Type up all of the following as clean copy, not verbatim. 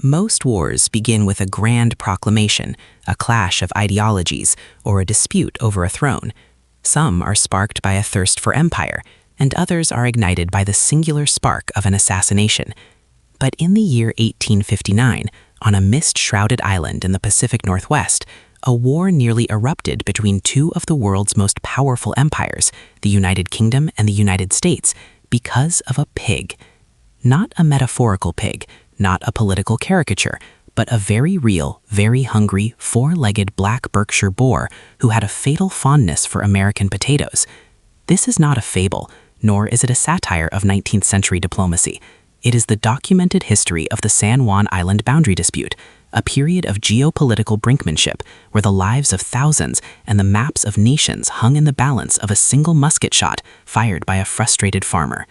Most wars begin with a grand proclamation, a clash of ideologies, or a dispute over a throne. Some are sparked by a thirst for empire, and others are ignited by the singular spark of an assassination. But in the year 1859, on a mist-shrouded island in the Pacific Northwest, a war nearly erupted between two of the world's most powerful empires, the United Kingdom and the United States, because of a pig. Not a metaphorical pig, not a political caricature, but a very real, very hungry, four-legged black Berkshire boar who had a fatal fondness for American potatoes. This is not a fable, nor is it a satire of 19th century diplomacy. It is the documented history of the San Juan Island boundary dispute, a period of geopolitical brinkmanship where the lives of thousands and the maps of nations hung in the balance of a single musket shot fired by a frustrated farmer.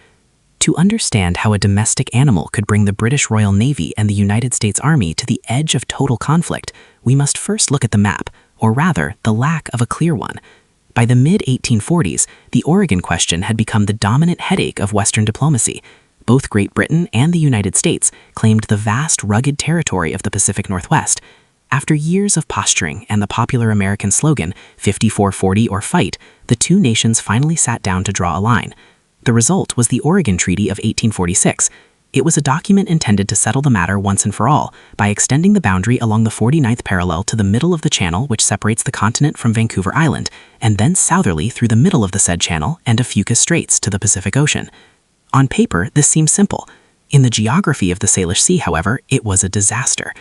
To understand how a domestic animal could bring the British Royal Navy and the United States Army to the edge of total conflict, we must first look at the map, or rather, the lack of a clear one. By the mid-1840s, the Oregon question had become the dominant headache of Western diplomacy. Both Great Britain and the United States claimed the vast, rugged territory of the Pacific Northwest. After years of posturing and the popular American slogan, 54-40 or fight, the two nations finally sat down to draw a line. The result was the Oregon Treaty of 1846. It was a document intended to settle the matter once and for all by extending the boundary along the 49th parallel to the middle of the channel which separates the continent from Vancouver Island, and then southerly through the middle of the said channel and Haro Straits to the Pacific Ocean. On paper, this seems simple. In the geography of the Salish Sea, however, it was a disaster.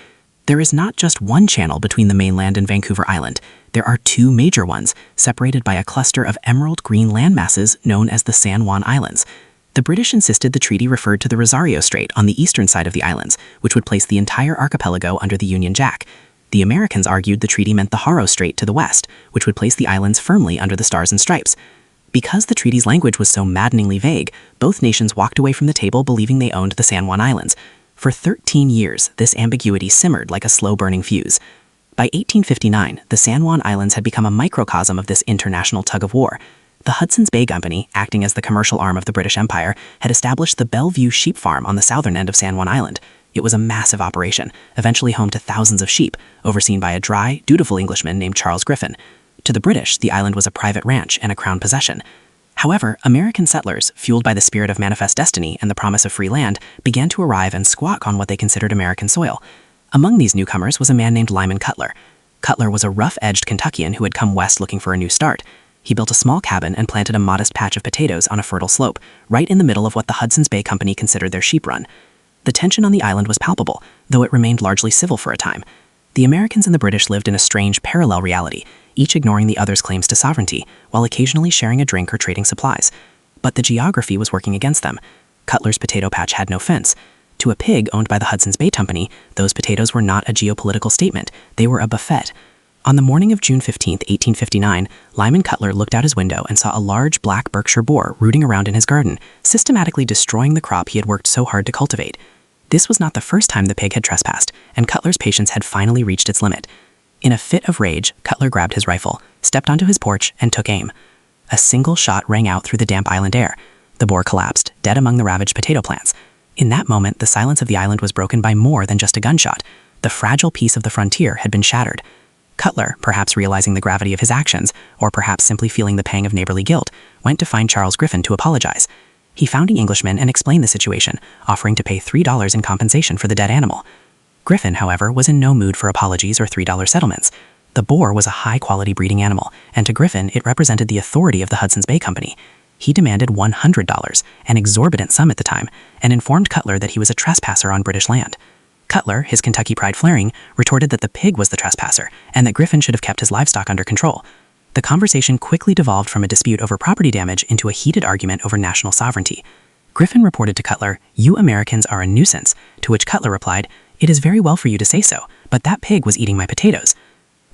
There is not just one channel between the mainland and Vancouver Island. There are two major ones, separated by a cluster of emerald green landmasses known as the San Juan Islands. The British insisted the treaty referred to the Rosario Strait on the eastern side of the islands, which would place the entire archipelago under the Union Jack. The Americans argued the treaty meant the Haro Strait to the west, which would place the islands firmly under the Stars and Stripes. Because the treaty's language was so maddeningly vague, both nations walked away from the table believing they owned the San Juan Islands. For 13 years, this ambiguity simmered like a slow-burning fuse. By 1859, the San Juan Islands had become a microcosm of this international tug-of-war. The Hudson's Bay Company, acting as the commercial arm of the British Empire, had established the Bellevue Sheep Farm on the southern end of San Juan Island. It was a massive operation, eventually home to thousands of sheep, overseen by a dry, dutiful Englishman named Charles Griffin. To the British, the island was a private ranch and a crown possession. However, American settlers, fueled by the spirit of manifest destiny and the promise of free land, began to arrive and squawk on what they considered American soil. Among these newcomers was a man named Lyman Cutlar. Cutlar was a rough-edged Kentuckian who had come west looking for a new start. He built a small cabin and planted a modest patch of potatoes on a fertile slope, right in the middle of what the Hudson's Bay Company considered their sheep run. The tension on the island was palpable, though it remained largely civil for a time. The Americans and the British lived in a strange parallel reality, each ignoring the other's claims to sovereignty, while occasionally sharing a drink or trading supplies. But the geography was working against them. Cutlar's potato patch had no fence. To a pig owned by the Hudson's Bay Company, those potatoes were not a geopolitical statement, they were a buffet. On the morning of June 15, 1859, Lyman Cutlar looked out his window and saw a large black Berkshire boar rooting around in his garden, systematically destroying the crop he had worked so hard to cultivate. This was not the first time the pig had trespassed, and Cutlar's patience had finally reached its limit. In a fit of rage, Cutlar grabbed his rifle, stepped onto his porch, and took aim. A single shot rang out through the damp island air. The boar collapsed, dead among the ravaged potato plants. In that moment, the silence of the island was broken by more than just a gunshot. The fragile peace of the frontier had been shattered. Cutlar, perhaps realizing the gravity of his actions, or perhaps simply feeling the pang of neighborly guilt, went to find Charles Griffin to apologize. He found the Englishman and explained the situation, offering to pay $3 in compensation for the dead animal. Griffin, however, was in no mood for apologies or $3 settlements. The boar was a high-quality breeding animal, and to Griffin it represented the authority of the Hudson's Bay Company. He demanded $100, an exorbitant sum at the time, and informed Cutlar that he was a trespasser on British land. Cutlar, his Kentucky pride flaring, retorted that the pig was the trespasser, and that Griffin should have kept his livestock under control. The conversation quickly devolved from a dispute over property damage into a heated argument over national sovereignty. Griffin reported to Cutlar, "You Americans are a nuisance," to which Cutlar replied, "It is very well for you to say so, but that pig was eating my potatoes."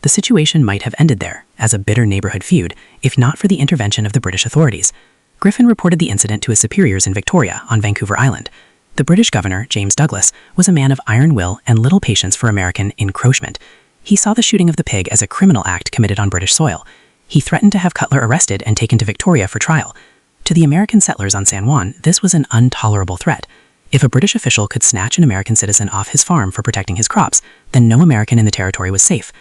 The situation might have ended there, as a bitter neighborhood feud, if not for the intervention of the British authorities. Griffin reported the incident to his superiors in Victoria, on Vancouver Island. The British governor, James Douglas, was a man of iron will and little patience for American encroachment. He saw the shooting of the pig as a criminal act committed on British soil. He threatened to have Cutlar arrested and taken to Victoria for trial. To the American settlers on San Juan, this was an intolerable threat. If a British official could snatch an American citizen off his farm for protecting his crops, then no American in the territory was safe.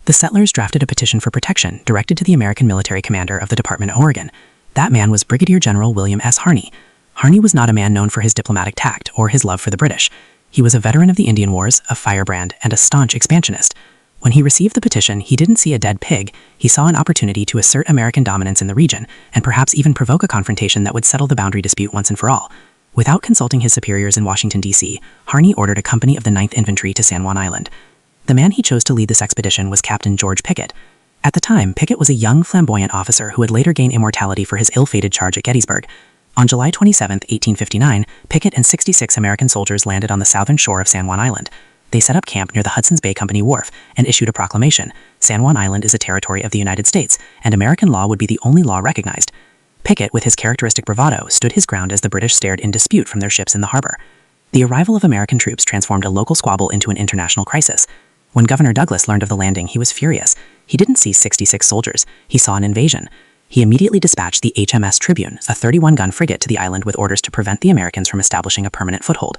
The settlers drafted a petition for protection directed to the American military commander of the Department of Oregon. That man was Brigadier General William S. Harney. Harney was not a man known for his diplomatic tact or his love for the British. He was a veteran of the Indian Wars, a firebrand, and a staunch expansionist. When he received the petition, he didn't see a dead pig. He saw an opportunity to assert American dominance in the region, and perhaps even provoke a confrontation that would settle the boundary dispute once and for all. Without consulting his superiors in Washington, D.C., Harney ordered a company of the 9th Infantry to San Juan Island. The man he chose to lead this expedition was Captain George Pickett. At the time, Pickett was a young, flamboyant officer who would later gain immortality for his ill-fated charge at Gettysburg. On July 27, 1859, Pickett and 66 American soldiers landed on the southern shore of San Juan Island. They set up camp near the Hudson's Bay Company Wharf and issued a proclamation. San Juan Island is a territory of the United States, and American law would be the only law recognized. Pickett, with his characteristic bravado, stood his ground as the British stared in dispute from their ships in the harbor. The arrival of American troops transformed a local squabble into an international crisis. When Governor Douglas learned of the landing, he was furious. He didn't see 66 soldiers. He saw an invasion. He immediately dispatched the HMS Tribune, a 31-gun frigate, to the island with orders to prevent the Americans from establishing a permanent foothold.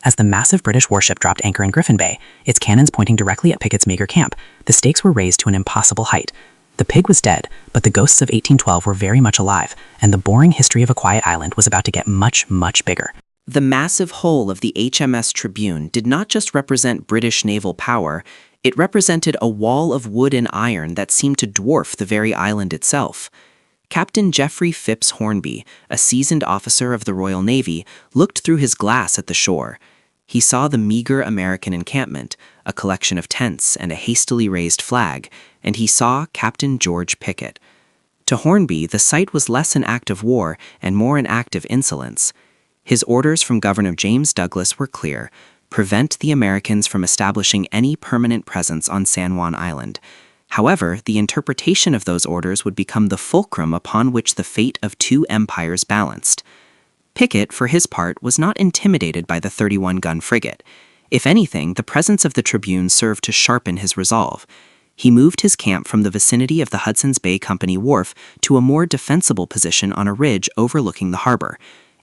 As the massive British warship dropped anchor in Griffin Bay, its cannons pointing directly at Pickett's meager camp, the stakes were raised to an impossible height. The pig was dead, but the ghosts of 1812 were very much alive, and the boring history of a quiet island was about to get much, much bigger. The massive hull of the HMS Tribune did not just represent British naval power, it represented a wall of wood and iron that seemed to dwarf the very island itself. Captain Geoffrey Phipps Hornby, a seasoned officer of the Royal Navy, looked through his glass at the shore. He saw the meager American encampment, a collection of tents and a hastily raised flag, and he saw Captain George Pickett. To Hornby, the sight was less an act of war and more an act of insolence. His orders from Governor James Douglas were clear: prevent the Americans from establishing any permanent presence on San Juan Island. However, the interpretation of those orders would become the fulcrum upon which the fate of two empires balanced. Pickett, for his part, was not intimidated by the 31-gun frigate. If anything, the presence of the Tribune served to sharpen his resolve. He moved his camp from the vicinity of the Hudson's Bay Company Wharf to a more defensible position on a ridge overlooking the harbor.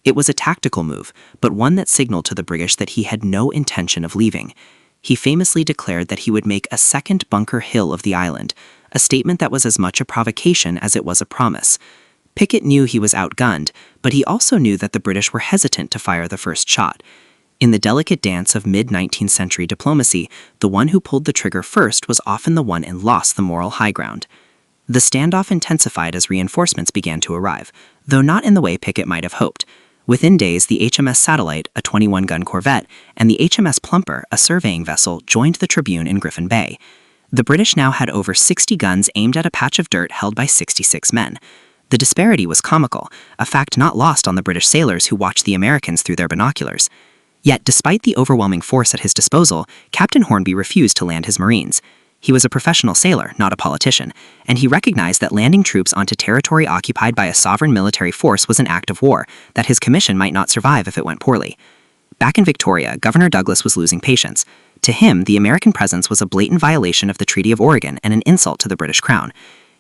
It was a tactical move, but one that signaled to the British that he had no intention of leaving. He famously declared that he would make a second Bunker Hill of the island, a statement that was as much a provocation as it was a promise. Pickett knew he was outgunned, but he also knew that the British were hesitant to fire the first shot. In the delicate dance of mid-19th century diplomacy, the one who pulled the trigger first was often the one and lost the moral high ground. The standoff intensified as reinforcements began to arrive, though not in the way Pickett might have hoped. Within days, the HMS Satellite, a 21-gun corvette, and the HMS Plumper, a surveying vessel, joined the Tribune in Griffin Bay. The British now had over 60 guns aimed at a patch of dirt held by 66 men. The disparity was comical, a fact not lost on the British sailors who watched the Americans through their binoculars. Yet, despite the overwhelming force at his disposal, Captain Hornby refused to land his Marines. He was a professional sailor, not a politician, and he recognized that landing troops onto territory occupied by a sovereign military force was an act of war, that his commission might not survive if it went poorly. Back in Victoria, Governor Douglas was losing patience. To him, the American presence was a blatant violation of the Treaty of Oregon and an insult to the British Crown.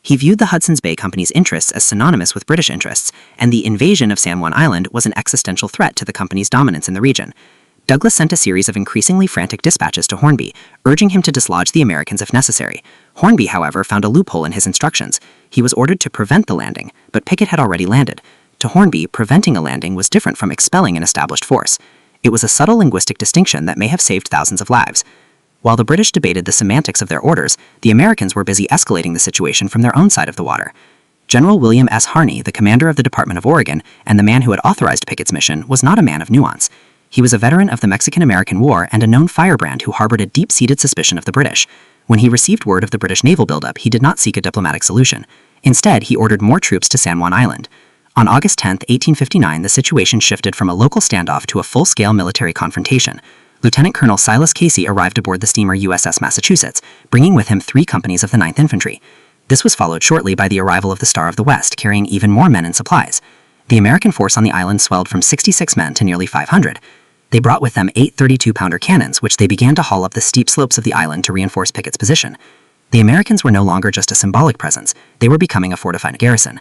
He viewed the Hudson's Bay Company's interests as synonymous with British interests, and the invasion of San Juan Island was an existential threat to the company's dominance in the region. Douglas sent a series of increasingly frantic dispatches to Hornby, urging him to dislodge the Americans if necessary. Hornby, however, found a loophole in his instructions. He was ordered to prevent the landing, but Pickett had already landed. To Hornby, preventing a landing was different from expelling an established force. It was a subtle linguistic distinction that may have saved thousands of lives. While the British debated the semantics of their orders, the Americans were busy escalating the situation from their own side of the water. General William S. Harney, the commander of the Department of Oregon, and the man who had authorized Pickett's mission, was not a man of nuance. He was a veteran of the Mexican-American War and a known firebrand who harbored a deep-seated suspicion of the British. When he received word of the British naval buildup, he did not seek a diplomatic solution. Instead, he ordered more troops to San Juan Island. On August 10, 1859, the situation shifted from a local standoff to a full-scale military confrontation. Lieutenant Colonel Silas Casey arrived aboard the steamer USS Massachusetts, bringing with him 3 companies of the 9th Infantry. This was followed shortly by the arrival of the Star of the West, carrying even more men and supplies. The American force on the island swelled from 66 men to nearly 500. They brought with them 8 32-pounder cannons, which they began to haul up the steep slopes of the island to reinforce Pickett's position. The Americans were no longer just a symbolic presence, they were becoming a fortified garrison.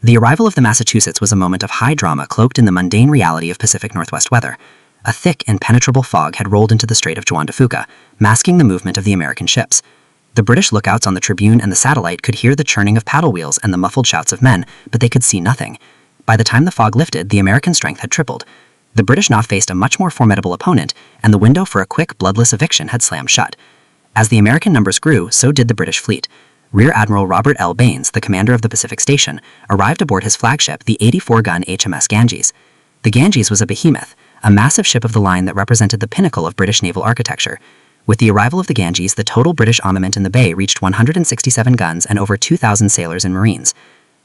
The arrival of the Massachusetts was a moment of high drama cloaked in the mundane reality of Pacific Northwest weather. A thick, impenetrable fog had rolled into the Strait of Juan de Fuca, masking the movement of the American ships. The British lookouts on the Tribune and the Satellite could hear the churning of paddle wheels and the muffled shouts of men, but they could see nothing. By the time the fog lifted, the American strength had tripled. The British now faced a much more formidable opponent, and the window for a quick, bloodless eviction had slammed shut. As the American numbers grew, so did the British fleet. Rear Admiral Robert L. Baines, the commander of the Pacific Station, arrived aboard his flagship, the 84-gun HMS Ganges. The Ganges was a behemoth, a massive ship of the line that represented the pinnacle of British naval architecture. With the arrival of the Ganges, the total British armament in the bay reached 167 guns and over 2,000 sailors and marines.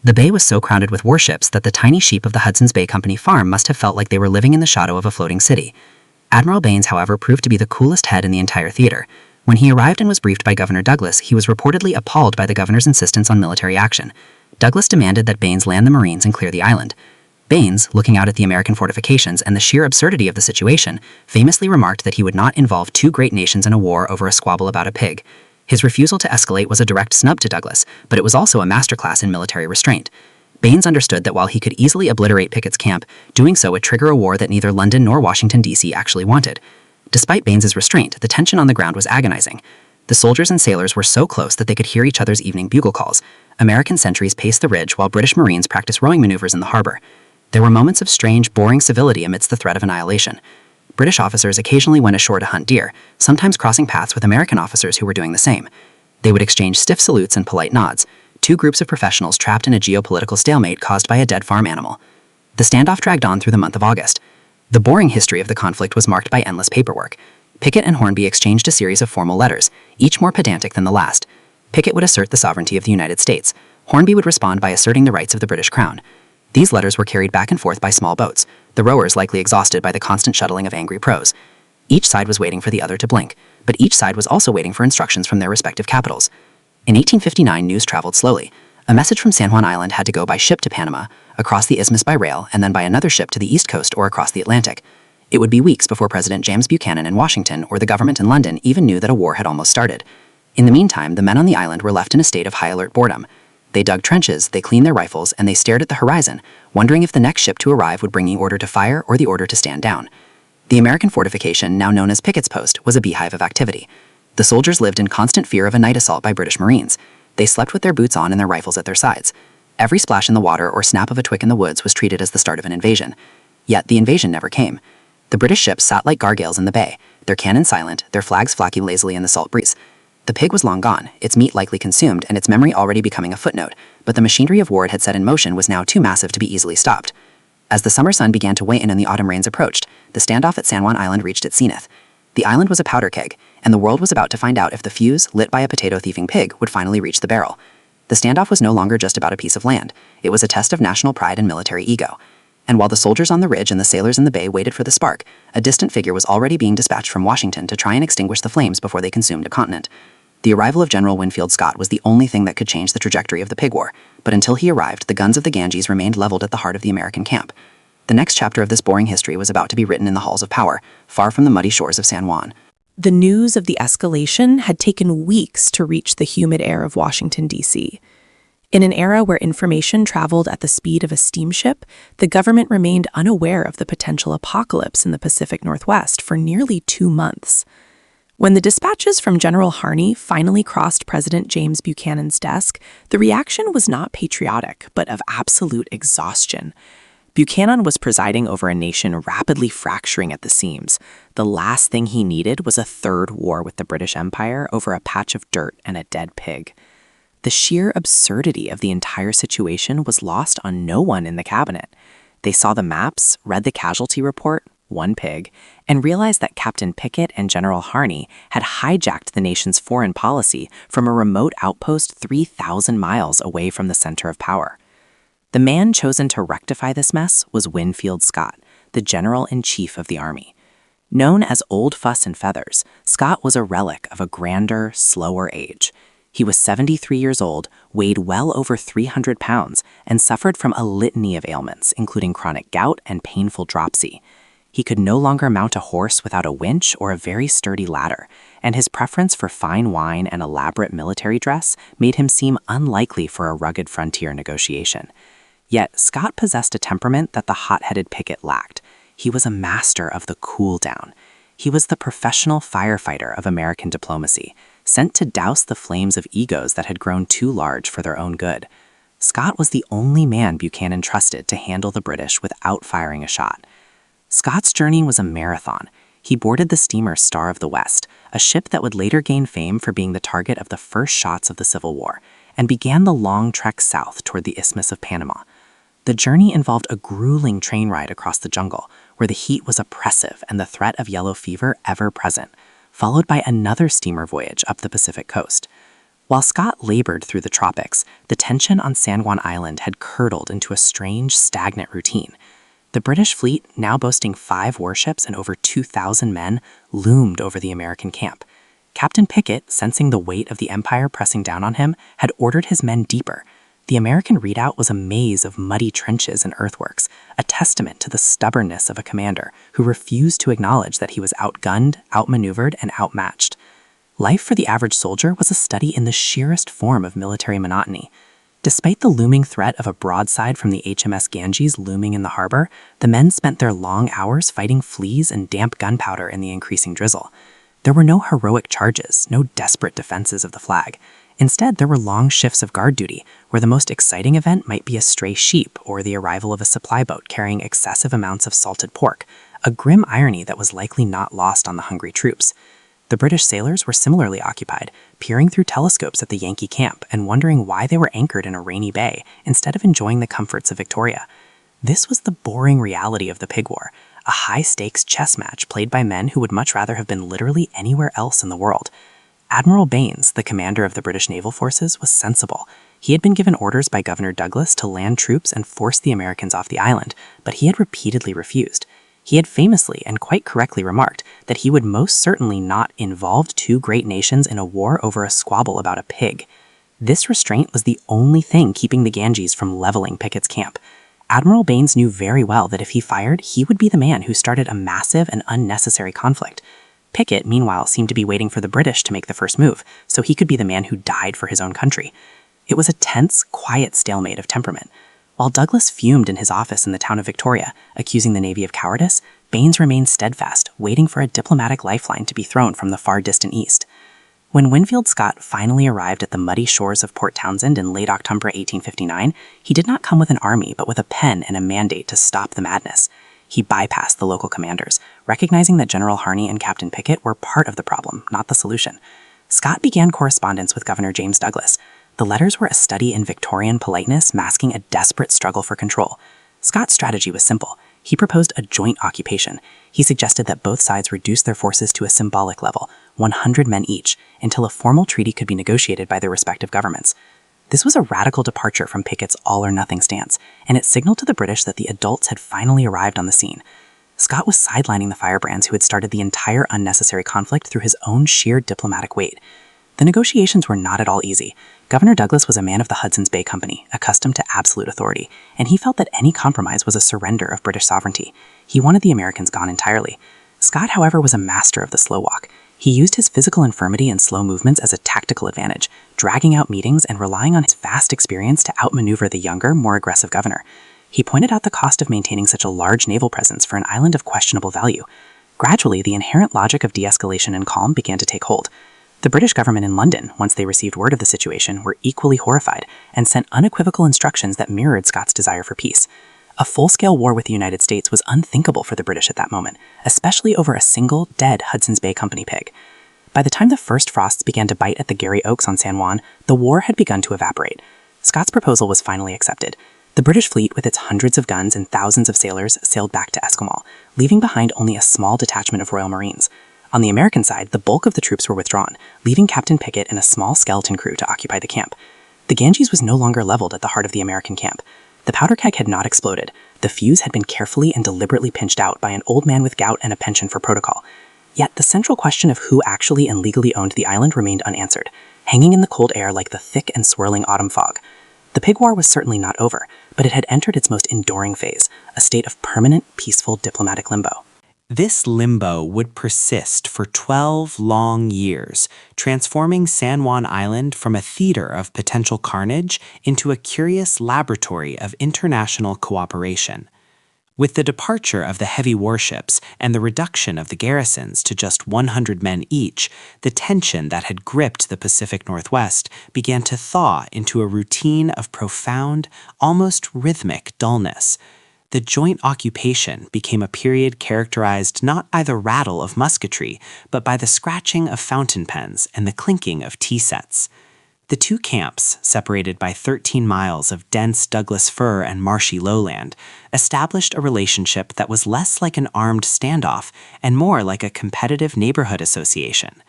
The bay was so crowded with warships that the tiny sheep of the Hudson's Bay Company farm must have felt like they were living in the shadow of a floating city. Admiral Baines, however, proved to be the coolest head in the entire theater. When he arrived and was briefed by Governor Douglas, he was reportedly appalled by the governor's insistence on military action. Douglas demanded that Baines land the Marines and clear the island. Baines, looking out at the American fortifications and the sheer absurdity of the situation, famously remarked that he would not involve two great nations in a war over a squabble about a pig. His refusal to escalate was a direct snub to Douglas, but it was also a masterclass in military restraint. Baines understood that while he could easily obliterate Pickett's camp, doing so would trigger a war that neither London nor Washington, D.C. actually wanted. Despite Baines's restraint, the tension on the ground was agonizing. The soldiers and sailors were so close that they could hear each other's evening bugle calls. American sentries paced the ridge while British Marines practiced rowing maneuvers in the harbor. There were moments of strange, boring civility amidst the threat of annihilation. British officers occasionally went ashore to hunt deer, sometimes crossing paths with American officers who were doing the same. They would exchange stiff salutes and polite nods, two groups of professionals trapped in a geopolitical stalemate caused by a dead farm animal. The standoff dragged on through the month of August. The boring history of the conflict was marked by endless paperwork. Pickett and Hornby exchanged a series of formal letters, each more pedantic than the last. Pickett would assert the sovereignty of the United States. Hornby would respond by asserting the rights of the British Crown. These letters were carried back and forth by small boats, the rowers likely exhausted by the constant shuttling of angry prose. Each side was waiting for the other to blink, but each side was also waiting for instructions from their respective capitals. In 1859, news traveled slowly. A message from San Juan Island had to go by ship to Panama, across the isthmus by rail, and then by another ship to the East Coast or across the Atlantic. It would be weeks before President James Buchanan in Washington or the government in London even knew that a war had almost started. In the meantime, the men on the island were left in a state of high alert boredom. They dug trenches, they cleaned their rifles, and they stared at the horizon, wondering if the next ship to arrive would bring the order to fire or the order to stand down. The American fortification, now known as Pickett's Post, was a beehive of activity. The soldiers lived in constant fear of a night assault by British Marines. They slept with their boots on and their rifles at their sides. Every splash in the water or snap of a twig in the woods was treated as the start of an invasion. Yet the invasion never came. The British ships sat like gargoyles in the bay, their cannon silent, their flags flapping lazily in the salt breeze. The pig was long gone, its meat likely consumed, and its memory already becoming a footnote, but the machinery of war it had set in motion was now too massive to be easily stopped. As the summer sun began to wane and the autumn rains approached, the standoff at San Juan Island reached its zenith. The island was a powder keg, and the world was about to find out if the fuse, lit by a potato-thieving pig, would finally reach the barrel. The standoff was no longer just about a piece of land. It was a test of national pride and military ego. And while the soldiers on the ridge and the sailors in the bay waited for the spark, a distant figure was already being dispatched from Washington to try and extinguish the flames before they consumed a continent. The arrival of General Winfield Scott was the only thing that could change the trajectory of the pig war, but until he arrived, the guns of the Ganges remained leveled at the heart of the American camp. The next chapter of this boring history was about to be written in the halls of power, far from the muddy shores of San Juan. The news of the escalation had taken weeks to reach the humid air of Washington, D.C. In an era where information traveled at the speed of a steamship, the government remained unaware of the potential apocalypse in the Pacific Northwest for nearly 2 months. When the dispatches from General Harney finally crossed President James Buchanan's desk, the reaction was not patriotic, but of absolute exhaustion. Buchanan was presiding over a nation rapidly fracturing at the seams. The last thing he needed was a third war with the British Empire over a patch of dirt and a dead pig. The sheer absurdity of the entire situation was lost on no one in the cabinet. They saw the maps, read the casualty report, 1 pig, and realized that Captain Pickett and General Harney had hijacked the nation's foreign policy from a remote outpost 3,000 miles away from the center of power. The man chosen to rectify this mess was Winfield Scott, the General-in-Chief of the Army. Known as Old Fuss and Feathers, Scott was a relic of a grander, slower age. He was 73 years old, weighed well over 300 pounds, and suffered from a litany of ailments, including chronic gout and painful dropsy. He could no longer mount a horse without a winch or a very sturdy ladder, and his preference for fine wine and elaborate military dress made him seem unlikely for a rugged frontier negotiation. Yet Scott possessed a temperament that the hot-headed Pickett lacked. He was a master of the cool down. He was the professional firefighter of American diplomacy, sent to douse the flames of egos that had grown too large for their own good. Scott was the only man Buchanan trusted to handle the British without firing a shot. Scott's journey was a marathon. He boarded the steamer Star of the West, a ship that would later gain fame for being the target of the first shots of the Civil War, and began the long trek south toward the Isthmus of Panama. The journey involved a grueling train ride across the jungle, where the heat was oppressive and the threat of yellow fever ever present, followed by another steamer voyage up the Pacific coast. While Scott labored through the tropics, the tension on San Juan Island had curdled into a strange, stagnant routine. The British fleet, now boasting 5 warships and over 2,000 men, loomed over the American camp. Captain Pickett, sensing the weight of the Empire pressing down on him, had ordered his men deeper. The American redoubt was a maze of muddy trenches and earthworks, a testament to the stubbornness of a commander who refused to acknowledge that he was outgunned, outmaneuvered, and outmatched. Life for the average soldier was a study in the sheerest form of military monotony. Despite the looming threat of a broadside from the HMS Ganges looming in the harbor, the men spent their long hours fighting fleas and damp gunpowder in the increasing drizzle. There were no heroic charges, no desperate defenses of the flag. Instead, there were long shifts of guard duty, where the most exciting event might be a stray sheep or the arrival of a supply boat carrying excessive amounts of salted pork, a grim irony that was likely not lost on the hungry troops. The British sailors were similarly occupied, peering through telescopes at the Yankee camp and wondering why they were anchored in a rainy bay instead of enjoying the comforts of Victoria. This was the boring reality of the Pig War, a high-stakes chess match played by men who would much rather have been literally anywhere else in the world. Admiral Baines, the commander of the British naval forces, was sensible. He had been given orders by Governor Douglas to land troops and force the Americans off the island, but he had repeatedly refused. He had famously and quite correctly remarked that he would most certainly not involve 2 great nations in a war over a squabble about a pig. This restraint was the only thing keeping the Ganges from leveling Pickett's camp. Admiral Baines knew very well that if he fired, he would be the man who started a massive and unnecessary conflict. Pickett, meanwhile, seemed to be waiting for the British to make the first move, so he could be the man who died for his own country. It was a tense, quiet stalemate of temperament. While Douglas fumed in his office in the town of Victoria, accusing the Navy of cowardice, Baines remained steadfast, waiting for a diplomatic lifeline to be thrown from the far distant east. When Winfield Scott finally arrived at the muddy shores of Port Townsend in late October 1859, he did not come with an army, but with a pen and a mandate to stop the madness. He bypassed the local commanders, recognizing that General Harney and Captain Pickett were part of the problem, not the solution. Scott began correspondence with Governor James Douglas. The letters were a study in Victorian politeness masking a desperate struggle for control. Scott's strategy was simple. He proposed a joint occupation. He suggested that both sides reduce their forces to a symbolic level, 100 men each, until a formal treaty could be negotiated by their respective governments. This was a radical departure from Pickett's all-or-nothing stance, and it signaled to the British that the adults had finally arrived on the scene. Scott was sidelining the firebrands who had started the entire unnecessary conflict through his own sheer diplomatic weight. The negotiations were not at all easy. Governor Douglas was a man of the Hudson's Bay Company, accustomed to absolute authority, and he felt that any compromise was a surrender of British sovereignty. He wanted the Americans gone entirely. Scott, however, was a master of the slow walk. He used his physical infirmity and slow movements as a tactical advantage, dragging out meetings and relying on his vast experience to outmaneuver the younger, more aggressive governor. He pointed out the cost of maintaining such a large naval presence for an island of questionable value. Gradually, the inherent logic of de-escalation and calm began to take hold. The British government in London, once they received word of the situation, were equally horrified and sent unequivocal instructions that mirrored Scott's desire for peace. A full-scale war with the United States was unthinkable for the British at that moment, especially over a single, dead Hudson's Bay Company pig. By the time the first frosts began to bite at the Gary Oaks on San Juan, the war had begun to evaporate. Scott's proposal was finally accepted. The British fleet, with its hundreds of guns and thousands of sailors, sailed back to Esquimalt, leaving behind only a small detachment of Royal Marines. On the American side, the bulk of the troops were withdrawn, leaving Captain Pickett and a small skeleton crew to occupy the camp. The Ganges was no longer leveled at the heart of the American camp. The powder keg had not exploded. The fuse had been carefully and deliberately pinched out by an old man with gout and a penchant for protocol. Yet the central question of who actually and legally owned the island remained unanswered, hanging in the cold air like the thick and swirling autumn fog. The Pig War was certainly not over, but it had entered its most enduring phase, a state of permanent, peaceful diplomatic limbo. This limbo would persist for 12 long years, transforming San Juan Island from a theater of potential carnage into a curious laboratory of international cooperation. With the departure of the heavy warships and the reduction of the garrisons to just 100 men each, the tension that had gripped the Pacific Northwest began to thaw into a routine of profound, almost rhythmic dullness. The joint occupation became a period characterized not by the rattle of musketry, but by the scratching of fountain pens and the clinking of tea sets. The two camps, separated by 13 miles of dense Douglas fir and marshy lowland, established a relationship that was less like an armed standoff and more like a competitive neighborhood association.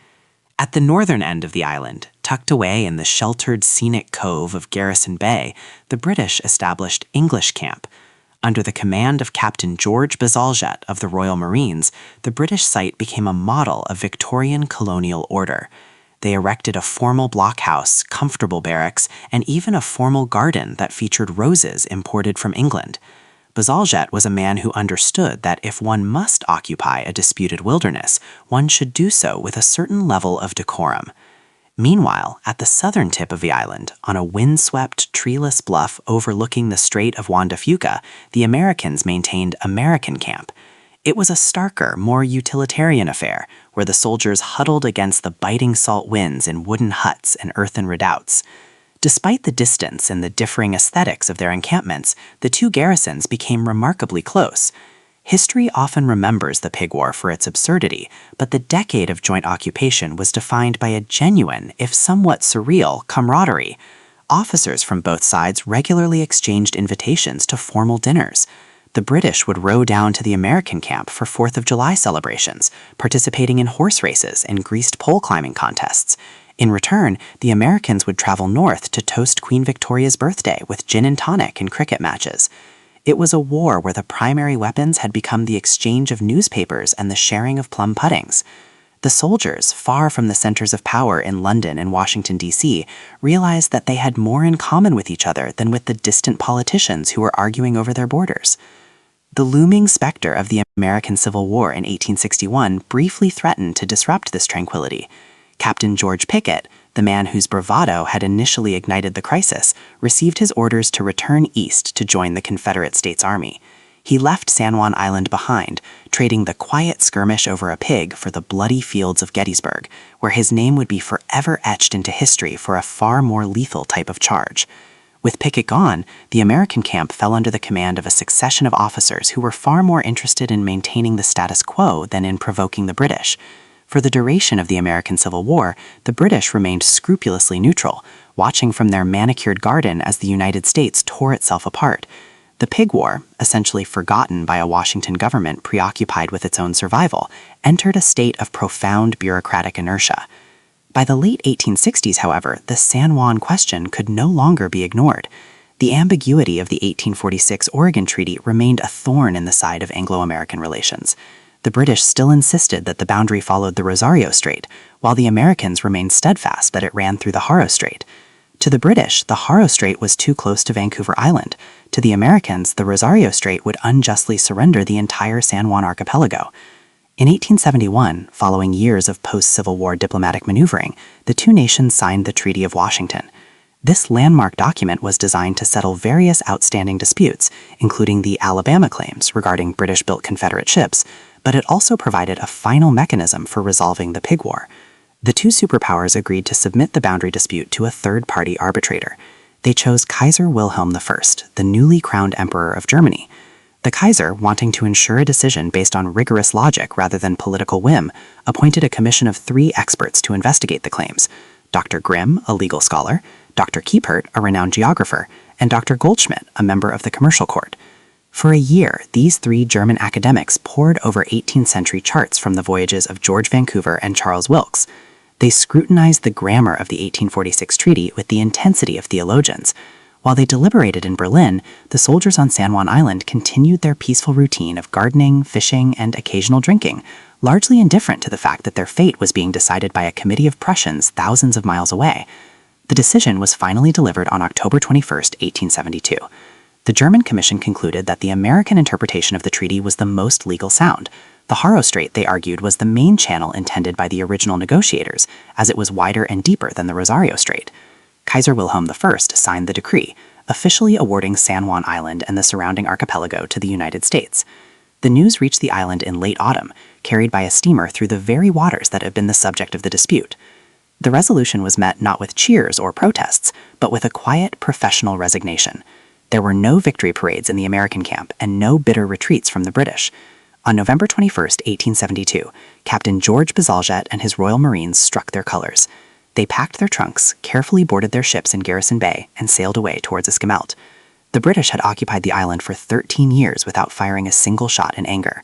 At the northern end of the island, tucked away in the sheltered scenic cove of Garrison Bay, the British established English Camp. Under the command of Captain George Pickett of the Royal Marines, the British site became a model of Victorian colonial order. They erected a formal blockhouse, comfortable barracks, and even a formal garden that featured roses imported from England. Pickett was a man who understood that if one must occupy a disputed wilderness, one should do so with a certain level of decorum. Meanwhile, at the southern tip of the island, on a windswept, treeless bluff overlooking the Strait of Juan de Fuca, the Americans maintained American Camp. It was a starker, more utilitarian affair, where the soldiers huddled against the biting salt winds in wooden huts and earthen redoubts. Despite the distance and the differing aesthetics of their encampments, the two garrisons became remarkably close. History often remembers the Pig War for its absurdity, but the decade of joint occupation was defined by a genuine, if somewhat surreal, camaraderie. Officers from both sides regularly exchanged invitations to formal dinners. The British would row down to the American camp for 4th of July celebrations, participating in horse races and greased pole climbing contests. In return, the Americans would travel north to toast Queen Victoria's birthday with gin and tonic and cricket matches. It was a war where the primary weapons had become the exchange of newspapers and the sharing of plum puddings. The soldiers, far from the centers of power in London and Washington, D.C., realized that they had more in common with each other than with the distant politicians who were arguing over their borders. The looming specter of the American Civil War in 1861 briefly threatened to disrupt this tranquility. Captain George Pickett, the man whose bravado had initially ignited the crisis, received his orders to return east to join the Confederate States Army. He left San Juan Island behind, trading the quiet skirmish over a pig for the bloody fields of Gettysburg, where his name would be forever etched into history for a far more lethal type of charge. With Pickett gone, the American camp fell under the command of a succession of officers who were far more interested in maintaining the status quo than in provoking the British. For the duration of the American Civil War, the British remained scrupulously neutral, watching from their manicured garden as the United States tore itself apart. The Pig War, essentially forgotten by a Washington government preoccupied with its own survival, entered a state of profound bureaucratic inertia. By the late 1860s, however, the San Juan question could no longer be ignored. The ambiguity of the 1846 Oregon Treaty remained a thorn in the side of Anglo-American relations. The British still insisted that the boundary followed the Rosario Strait, while the Americans remained steadfast that it ran through the Haro Strait. To the British, the Haro Strait was too close to Vancouver Island. To the Americans, the Rosario Strait would unjustly surrender the entire San Juan archipelago. In 1871, following years of post-Civil War diplomatic maneuvering, the two nations signed the Treaty of Washington. This landmark document was designed to settle various outstanding disputes, including the Alabama claims regarding British-built Confederate ships, but it also provided a final mechanism for resolving the Pig War. The two superpowers agreed to submit the boundary dispute to a third-party arbitrator. They chose Kaiser Wilhelm I, the newly crowned Emperor of Germany. The Kaiser, wanting to ensure a decision based on rigorous logic rather than political whim, appointed a commission of 3 experts to investigate the claims: Dr. Grimm, a legal scholar, Dr. Kiepert, a renowned geographer, and Dr. Goldschmidt, a member of the commercial court. For a year, these 3 German academics pored over 18th century charts from the voyages of George Vancouver and Charles Wilkes. They scrutinized the grammar of the 1846 treaty with the intensity of theologians. While they deliberated in Berlin, the soldiers on San Juan Island continued their peaceful routine of gardening, fishing, and occasional drinking, largely indifferent to the fact that their fate was being decided by a committee of Prussians thousands of miles away. The decision was finally delivered on October 21, 1872. The German commission concluded that the American interpretation of the treaty was the most legal sound. The Haro Strait, they argued, was the main channel intended by the original negotiators, as it was wider and deeper than the Rosario Strait. Kaiser Wilhelm I signed the decree, officially awarding San Juan Island and the surrounding archipelago to the United States. The news reached the island in late autumn, carried by a steamer through the very waters that had been the subject of the dispute. The resolution was met not with cheers or protests, but with a quiet, professional resignation. There were no victory parades in the American camp and no bitter retreats from the British. On November 21, 1872, Captain George Pickett and his Royal Marines struck their colors. They packed their trunks, carefully boarded their ships in Garrison Bay, and sailed away towards Esquimalt. The British had occupied the island for 13 years without firing a single shot in anger.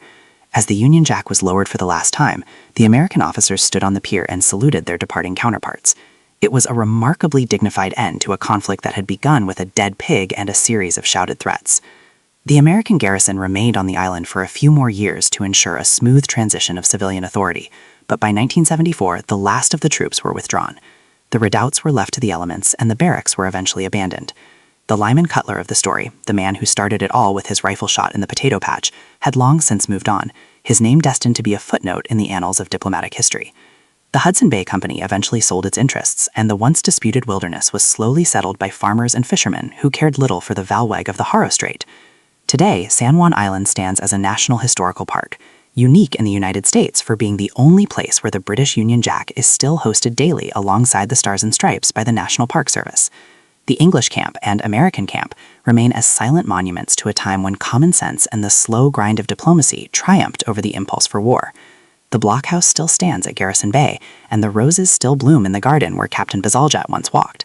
As the Union Jack was lowered for the last time, the American officers stood on the pier and saluted their departing counterparts. It was a remarkably dignified end to a conflict that had begun with a dead pig and a series of shouted threats. The American garrison remained on the island for a few more years to ensure a smooth transition of civilian authority, but by 1974, the last of the troops were withdrawn. The redoubts were left to the elements, and the barracks were eventually abandoned. The Lyman Cutlar of the story, the man who started it all with his rifle shot in the potato patch, had long since moved on, his name destined to be a footnote in the annals of diplomatic history. The Hudson Bay Company eventually sold its interests, and the once disputed wilderness was slowly settled by farmers and fishermen who cared little for the valweg of the Haro Strait. Today, San Juan Island stands as a national historical park, unique in the United States for being the only place where the British Union Jack is still hosted daily alongside the Stars and Stripes by the National Park Service. The English camp and American camp remain as silent monuments to a time when common sense and the slow grind of diplomacy triumphed over the impulse for war. The blockhouse still stands at Garrison Bay, and the roses still bloom in the garden where Captain Pickett once walked.